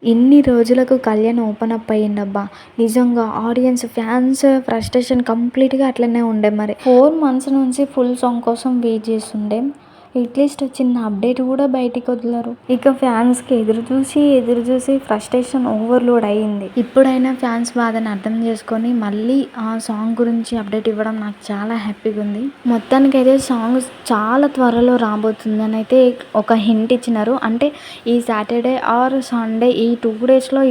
ఇన్ని రోజులకు Kalyan open up అయ్యిండబ్బా! నిజంగా ఆడియన్స్, ఫ్యాన్స్ ఫ్రస్ట్రేషన్ కంప్లీట్‌గా అట్లనే ఉండే మరి. 4 మంత్స్ నుంచి ఫుల్ సాంగ్ కోసం వెయిట్ చేస్తుండే. అట్‌లీస్ట్ చిన్న అప్డేట్ కూడా బయటికి వదలరు. ఇక ఫ్యాన్స్‌కి ఎదురు చూసి ఫ్రస్ట్రేషన్ ఓవర్‌లోడ్ అయింది. ఇప్పుడైనా ఫ్యాన్స్ బాధని అర్థం చేసుకొని మళ్ళీ ఆ సాంగ్ గురించి అప్డేట్ ఇవ్వడం నాకు చాలా హ్యాపీగా ఉంది. మొత్తానికైతే సాంగ్ చాలా త్వరలో రాబోతుందని అయితే ఒక హింట్ ఇచ్చినారు. అంటే ఈ సాటర్డే ఆర్ సండే ఈ 2 డేస్‌లో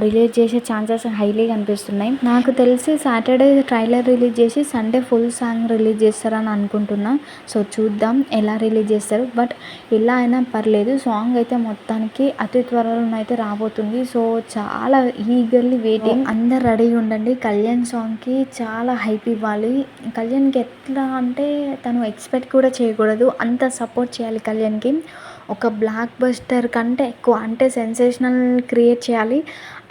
రిలీజ్ చేసే ఛాన్సెస్ హైలీ కనిపిస్తున్నాయి. నాకు తెలిసి సాటర్డే ట్రైలర్ రిలీజ్ చేసి సండే ఫుల్ సాంగ్ రిలీజ్ చేస్తారని అనుకుంటున్నా. సో చూద్దాం ఎలా రిలీజ్ చేస్తారు. బట్ ఎలా అయినా పర్లేదు, సాంగ్ అయితే మొత్తానికి అతి త్వరలోనైతే రాబోతుంది. సో చాలా ఈగర్లీ వెయిటింగ్. అందరు రెడీగా ఉండండి. కళ్యాణ్ సాంగ్కి చాలా హైప్ ఇవ్వాలి. కళ్యాణ్కి ఎట్లా అంటే తను ఎక్స్పెక్ట్ కూడా చేయకూడదు, అంత సపోర్ట్ చేయాలి కళ్యాణ్కి. ఒక బ్లాక్ బస్టర్ కంటే ఎక్కువ అంటే సెన్సేషనల్ క్రియేట్ చేయాలి,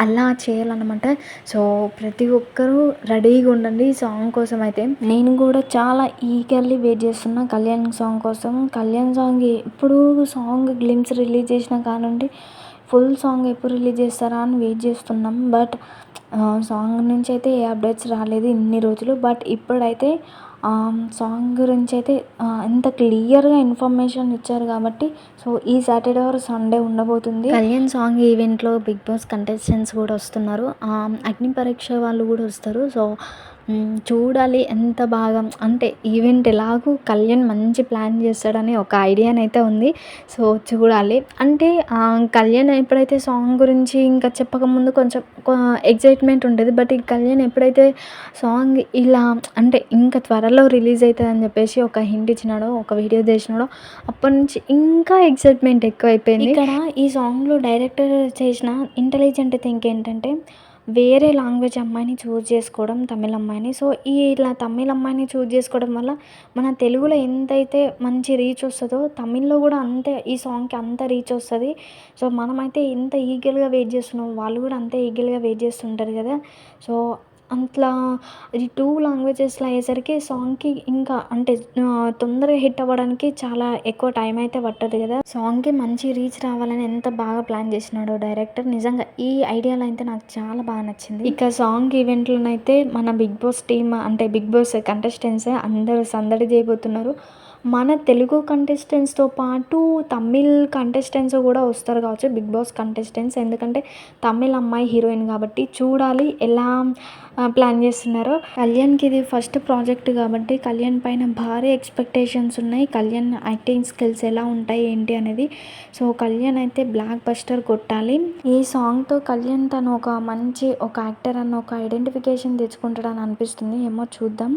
అలా చేయాలన్నమాట. సో ప్రతి ఒక్కరూ రెడీగా ఉండండి ఈ సాంగ్ కోసం అయితే. నేను కూడా చాలా ఈగర్లీ వెయిట్ చేస్తున్నా కళ్యాణ్ సాంగ్ కోసం. కళ్యాణ్ సాంగ్ ఎప్పుడు సాంగ్ గ్లిమ్స్ రిలీజ్ చేసిన కానుండి ఫుల్ సాంగ్ ఎప్పుడు రిలీజ్ చేస్తారా అని వెయిట్ చేస్తున్నాం. బట్ సాంగ్ నుంచి అయితే ఏ అప్డేట్స్ రాలేదు ఇన్ని రోజులు. బట్ ఇప్పుడైతే సాంగ్ గురించి అయితే ఇంత క్లియర్గా ఇన్ఫర్మేషన్ ఇచ్చారు కాబట్టి సో ఈ సాటర్డే ఆర్ సండే ఉండబోతుంది. కళ్యాణ్ సాంగ్ ఈవెంట్లో బిగ్ బాస్ కంటెస్టెంట్స్ కూడా వస్తున్నారు. అగ్ని పరీక్ష వాళ్ళు కూడా వస్తారు. సో చూడాలి ఎంత బాగా అంటే ఈవెంట్ ఎలాగో కళ్యాణ్ మంచి ప్లాన్ చేస్తాడని ఒక ఐడియానైతే ఉంది. సో చూడాలి. అంటే కళ్యాణ్ ఎప్పుడైతే సాంగ్ గురించి ఇంకా చెప్పకముందు కొంచెం ఎక్సైట్మెంట్ ఉండేది. బట్ ఈ కళ్యాణ్ ఎప్పుడైతే సాంగ్ ఇలా అంటే ఇంకా త్వరలో రిలీజ్ అవుతుందని చెప్పేసి ఒక హింట్ ఇచ్చినాడో, ఒక వీడియో చేసినాడో, అప్పటి నుంచి ఇంకా ఎక్సైట్మెంట్ ఎక్కువైపోయింది. ఇక్కడ ఈ సాంగ్లో డైరెక్టర్ చేసిన ఇంటెలిజెంట్ థింక్ ఏంటంటే వేరే లాంగ్వేజ్ అమ్మాయిని చూజ్ చేసుకోవడం, తమిళ్ అమ్మాయిని. సో ఇలా తమిళ్ అమ్మాయిని చూజ్ చేసుకోవడం వల్ల మన తెలుగులో ఎంతైతే మంచి రీచ్ వస్తుందో తమిళ్లో కూడా అంతే ఈ సాంగ్కి అంత రీచ్ వస్తుంది. సో మనమైతే ఎంత ఈగర్గా వెయిట్ చేస్తున్నాం, వాళ్ళు కూడా అంతే ఈగర్గా వెయిట్ చేస్తుంటారు కదా. సో అట్లా ఈ 2 లాంగ్వేజెస్లో అయ్యేసరికి సాంగ్కి ఇంకా అంటే తొందరగా హిట్ అవ్వడానికి చాలా ఎక్కువ టైం అయితే పట్టదు కదా. సాంగ్కి మంచి రీచ్ రావాలని ఎంత బాగా ప్లాన్ చేసినాడో డైరెక్టర్. నిజంగా ఈ ఐడియాలో అయితే నాకు చాలా బాగా నచ్చింది. ఇక సాంగ్ ఈవెంట్లోనైతే మన బిగ్ బాస్ టీమ్ అంటే బిగ్ బాస్ కంటెస్టెంట్స్ అందరూ సందడి చేయబోతున్నారు. మన తెలుగు కంటెస్టెంట్స్తో పాటు తమిళ్ కంటెస్టెంట్స్ కూడా వస్తారు కావచ్చు, బిగ్ బాస్ కంటెస్టెంట్స్. ఎందుకంటే తమిళ్ అమ్మాయి హీరోయిన్ కాబట్టి చూడాలి ఎలా ప్లాన్ చేస్తున్నారో. కళ్యాణ్కి ఇది ఫస్ట్ ప్రాజెక్ట్ కాబట్టి కళ్యాణ్ పైన భారీ ఎక్స్పెక్టేషన్స్ ఉన్నాయి. కళ్యాణ్ యాక్టింగ్ స్కిల్స్ ఎలా ఉంటాయి ఏంటి అనేది. సో కళ్యాణ్ అయితే బ్లాక్ బస్టర్ కొట్టాలి. ఈ సాంగ్తో కళ్యాణ్ తను ఒక మంచి ఒక యాక్టర్ అన్న ఒక ఐడెంటిఫికేషన్ తెచ్చుకుంటాడని అనిపిస్తుంది. ఏమో చూద్దాం.